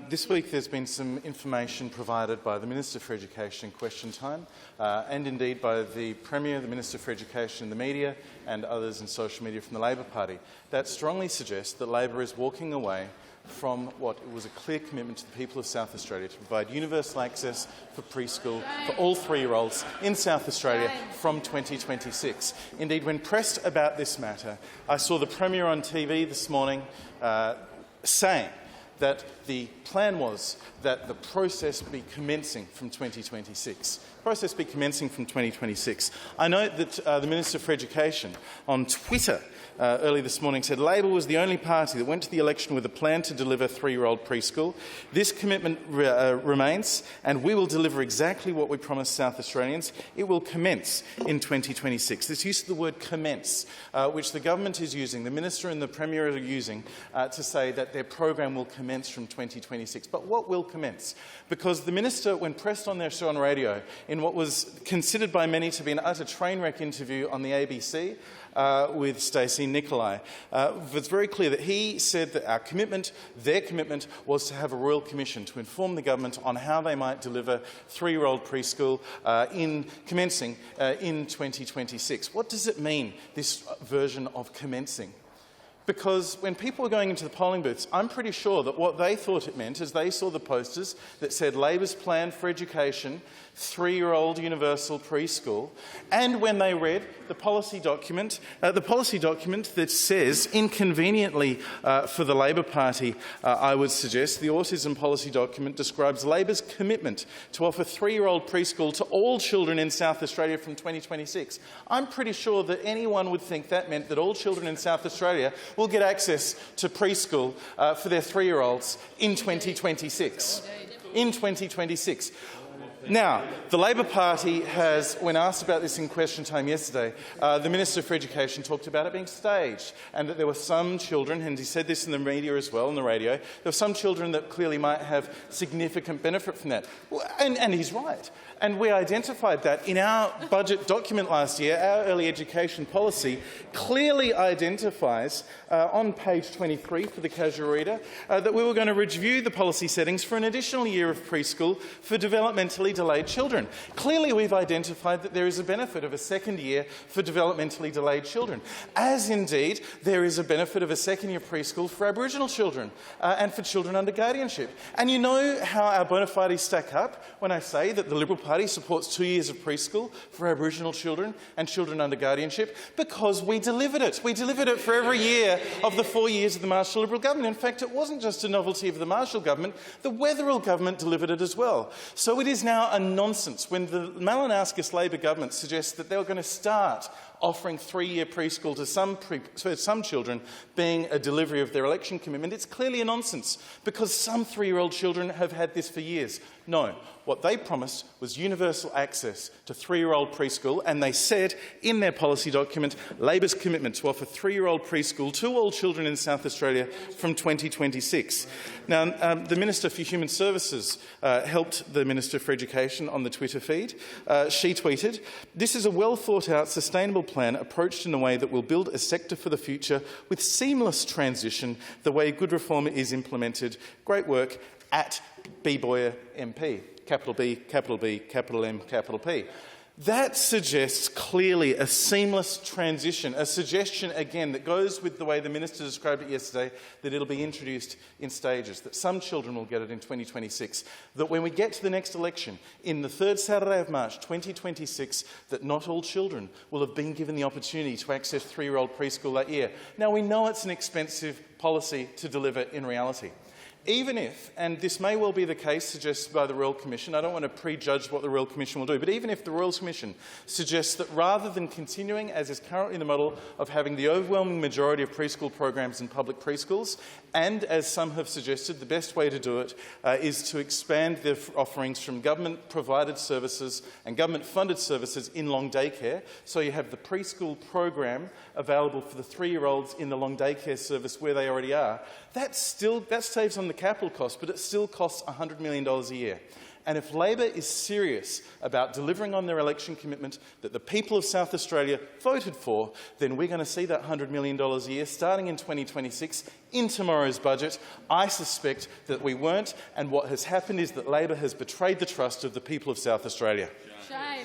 This week there's been some information provided by the Minister for Education in Question Time and indeed by the Premier, the Minister for Education in the media and others in social media from the Labor Party that strongly suggests that Labor is walking away from what was a clear commitment to the people of South Australia to provide universal access for preschool for all 3-year-olds in South Australia from 2026. Indeed, when pressed about this matter, I saw the Premier on TV this morning saying that the plan was that the process be commencing from 2026. I note that the Minister for Education on Twitter early this morning said Labor was the only party that went to the election with a plan to deliver 3-year-old preschool. This commitment remains, and we will deliver exactly what we promised South Australians. It will commence in 2026. This use of the word commence, which the government is using, the Minister and the Premier are using to say that their program will commence from 2026. But what will commence? Because the Minister, when pressed on their show on radio, in what was considered by many to be an utter train wreck interview on the ABC, with Stacey Nicolai, it's very clear that he said that our commitment, their commitment, was to have a Royal Commission to inform the government on how they might deliver 3-year-old preschool commencing in 2026. What does it mean, this version of commencing? Because when people were going into the polling booths, I'm pretty sure that what they thought it meant is they saw the posters that said Labor's plan for education, 3-year-old universal preschool, and when they read the policy document that says, inconveniently for the Labor Party, I would suggest, the autism policy document describes Labor's commitment to offer 3-year-old preschool to all children in South Australia from 2026. I'm pretty sure that anyone would think that meant that all children in South Australia will get access to preschool for their 3-year-olds in 2026. Now, the Labor Party has, when asked about this in Question Time yesterday, the Minister for Education talked about it being staged and that there were some children, and he said this in the media as well, on the radio, there were some children that clearly might have significant benefit from that. And he's right. And we identified that in our budget document last year. Our early education policy clearly identifies on page 23 for the casual reader that we were going to review the policy settings for an additional year of preschool for developmentally delayed children. Clearly we've identified that there is a benefit of a second year for developmentally delayed children, as indeed there is a benefit of a second year preschool for Aboriginal children and for children under guardianship. And you know how our bona fides stack up when I say that the Liberal Party supports 2 years of preschool for Aboriginal children and children under guardianship, because we delivered it. We delivered it for every year of the 4 years of the Marshall Liberal government. In fact, it wasn't just a novelty of the Marshall government, the Wetherill government delivered it as well. So it is now a nonsense when the Malinowskis Labor government suggests that they were going to start offering 3-year preschool to some children being a delivery of their election commitment. It's clearly a nonsense, because some 3-year-old children have had this for years. No, what they promised was universal access to 3-year-old preschool, and they said in their policy document Labor's commitment to offer 3-year-old preschool to all children in South Australia from 2026. Now, the Minister for Human Services helped the Minister for Education on the Twitter feed. She tweeted, "This is a well-thought-out, sustainable plan approached in a way that will build a sector for the future with seamless transition, the way good reform is implemented. Great work at B. Boyer MP." Capital B, capital B, capital M, capital P. That suggests clearly a seamless transition, a suggestion, again, that goes with the way the Minister described it yesterday, that it'll be introduced in stages, that some children will get it in 2026, that when we get to the next election, in the third Saturday of March 2026, that not all children will have been given the opportunity to access 3-year-old preschool that year. Now, we know it's an expensive policy to deliver in reality. Even if, and this may well be the case suggested by the Royal Commission, I don't want to prejudge what the Royal Commission will do, but even if the Royal Commission suggests that rather than continuing, as is currently the model, of having the overwhelming majority of preschool programs in public preschools, and as some have suggested, the best way to do it is to expand their offerings from government-provided services and government-funded services in long daycare, so you have the preschool program available for the 3-year-olds in the long daycare service where they already are. that saves on the capital cost, but it still costs $100 million a year. And if Labor is serious about delivering on their election commitment that the people of South Australia voted for, then we're going to see that $100 million a year starting in 2026 in tomorrow's budget. I suspect that we won't, and what has happened is that Labor has betrayed the trust of the people of South Australia. Shame.